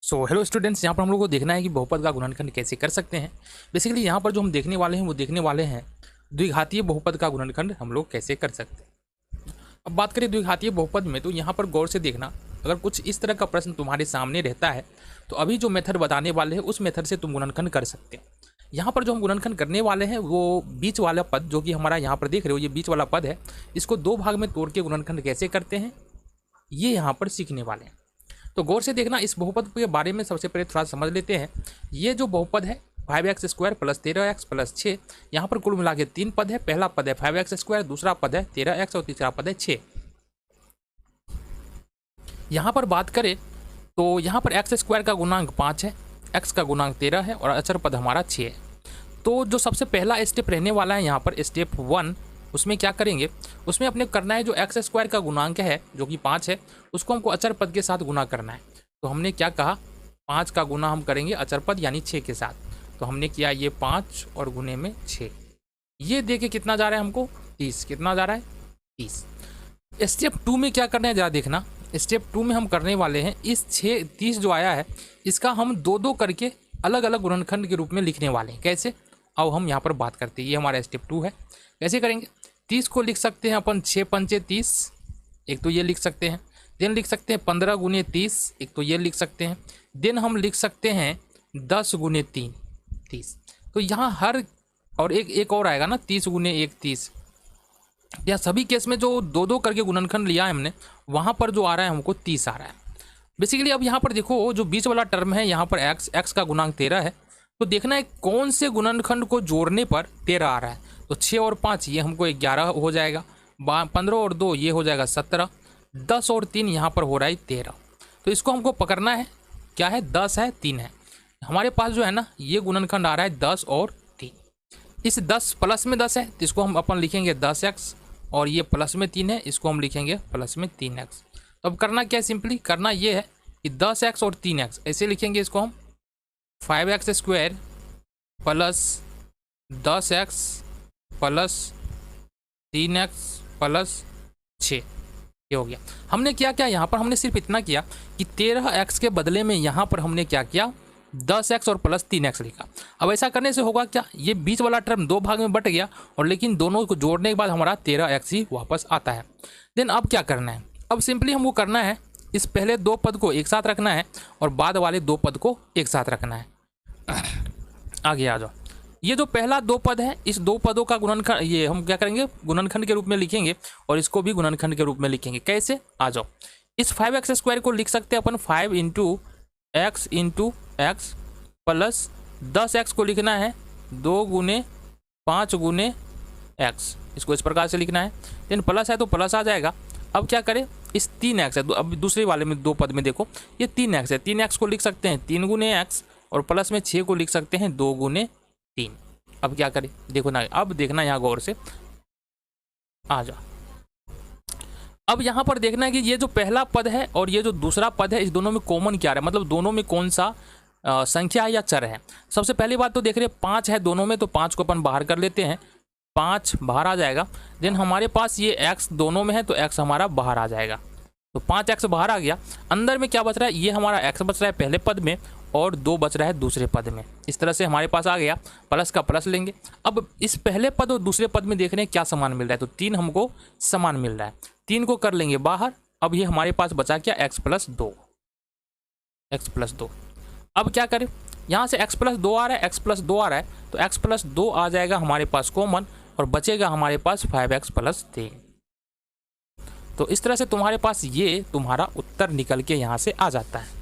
So hello students, यहाँ पर हम लोग को देखना है कि बहुपद का गुणनखंड कैसे कर सकते हैं। बेसिकली यहाँ पर जो हम देखने वाले हैं वो देखने वाले हैं द्विघातीय बहुपद का गुणनखंड हम लोग कैसे कर सकते हैं। अब बात करें द्विघातीय बहुपद में, तो यहाँ पर गौर से देखना, अगर कुछ इस तरह का प्रश्न तुम्हारे सामने रहता है तो अभी जो मेथड बताने वाले हैं उस मेथड से तुम गुणनखंड कर सकते हैं। यहाँ पर जो हम गुणनखंड करने वाले हैं वो बीच वाला पद जो कि हमारा यहाँ पर देख रहे हो, ये बीच वाला पद है, इसको दो भाग में तोड़ के गुणनखंड कैसे करते हैं ये यहाँ पर सीखने वाले हैं। तो गौर से देखना, इस बहुपद के बारे में सबसे पहले थोड़ा समझ लेते हैं। ये जो बहुपद है 5x² प्लस 13x प्लस 6, यहाँ पर कुल मिला के तीन पद है। पहला पद है 5x², दूसरा पद है 13x और तीसरा पद है 6। यहाँ पर बात करें तो यहाँ पर x² का गुणांक 5 है, x का गुणांक 13 है और अचर पद हमारा 6 है। तो जो सबसे पहला स्टेप रहने वाला है यहाँ पर स्टेप 1, उसमें क्या करेंगे, उसमें अपने करना है जो x² का गुणांक है जो कि 5 है, उसको हमको अचर पद के साथ गुना करना है। तो हमने क्या कहा, 5 का गुना हम करेंगे अचर पद यानी 6 के साथ। तो हमने किया ये 5 और गुने में 6, ये देखे कितना जा रहा है हमको 30। कितना जा रहा है 30। स्टेप 2 में क्या करना है जरा देखना। स्टेप 2 में हम करने वाले हैं इस 30 जो आया है इसका हम दो दो करके अलग अलग गुणनखंड के रूप में लिखने वाले हैं। कैसे, अब हम यहाँ पर बात करते हैं। ये हमारा स्टेप 2 है। कैसे करेंगे, 30 को लिख सकते हैं अपन 6 पंचे 30, एक तो ये लिख सकते हैं। देन लिख सकते हैं 15 गुने 30, एक तो ये लिख सकते हैं। देन हम लिख सकते हैं 10 गुने 3 30। तो यहाँ हर और एक और आएगा ना 30 गुने 1 30। या सभी केस में जो दो दो करके गुणनखंड लिया है हमने, वहाँ पर जो आ रहा है हमको 30 आ रहा है बेसिकली। अब यहाँ पर देखो जो बीच वाला टर्म है यहाँ पर x का गुणांक 13 है, तो देखना है कौन से गुणनखंड को जोड़ने पर 13 आ रहा है। तो 6 और 5 ये हमको 11 हो जाएगा, 15 और 2 ये हो जाएगा 17, 10 और 3 यहाँ पर हो रहा है 13। तो इसको हमको पकड़ना है, क्या है 10 है 3 है। हमारे पास जो है ना ये गुणनखंड आ रहा है 10 और 3। इस 10 प्लस में 10 है तो इसको हम अपन लिखेंगे 10x, और ये प्लस में 3 है इसको हम लिखेंगे प्लस में 3x। तो अब करना क्या है, सिंपली करना ये है कि 10x और 3x ऐसे लिखेंगे इसको हम 5x² plus 10x plus 3x plus 6, ये हो गया। हमने क्या किया यहाँ पर, हमने सिर्फ इतना किया कि 13x के बदले में यहाँ पर हमने क्या किया 10x और प्लस 3x लिखा। अब ऐसा करने से होगा क्या, ये बीच वाला टर्म दो भाग में बट गया और लेकिन दोनों को जोड़ने के बाद हमारा 13x ही वापस आता है। देन अब क्या करना है, अब सिंपली हमको करना है इस पहले दो पद को एक साथ रखना है और बाद वाले दो पद को एक साथ रखना है। आगे आ जाओ, ये जो पहला दो पद है इस दो पदों का गुणनखंड ये हम क्या करेंगे गुणनखंड के रूप में लिखेंगे और इसको भी गुणनखंड के रूप में लिखेंगे। कैसे, आ जाओ, इस 5x² को लिख सकते हैं अपन 5 इंटू x प्लस 10x को लिखना है 2 गुने 5 गुने x, इसको इस प्रकार से लिखना है। देन प्लस है तो प्लस आ जाएगा। अब क्या करें, इस 3x है, अब दूसरे वाले में दो पद में देखो ये 3x है, 3x को लिख सकते हैं 3 गुने x और प्लस में 6 को लिख सकते हैं 2 गुने 3। अब क्या करें देखो ना, अब देखना यहाँ गौर से, आ जा। अब यहाँ पर देखना है कि ये जो पहला पद है और ये जो दूसरा पद है इस दोनों में कॉमन क्या है, मतलब दोनों में कौन सा संख्या है या चर है। सबसे पहली बात तो देख रहे 5 है दोनों में, तो 5 को अपन बाहर कर लेते हैं, 5 बाहर आ जाएगा। देन हमारे पास ये x दोनों में है तो x हमारा बाहर आ जाएगा, तो 5x बाहर आ गया। अंदर में क्या बच रहा है, ये हमारा x बच रहा है पहले पद में और 2 बच रहा है दूसरे पद में। इस तरह से हमारे पास आ गया, प्लस का प्लस लेंगे। अब इस पहले पद और दूसरे पद में देख रहे हैं क्या समान मिल रहा है, तो 3 हमको समान मिल रहा है, 3 को कर लेंगे बाहर। अब ये हमारे पास बचा क्या x प्लस 2। अब क्या करें, यहाँ से x प्लस 2 आ रहा है, x प्लस 2 आ रहा है, तो x प्लस 2 आ जाएगा हमारे पास कॉमन और बचेगा हमारे पास 5x प्लस 3। तो इस तरह से तुम्हारे पास ये तुम्हारा उत्तर निकल के यहाँ से आ जाता है।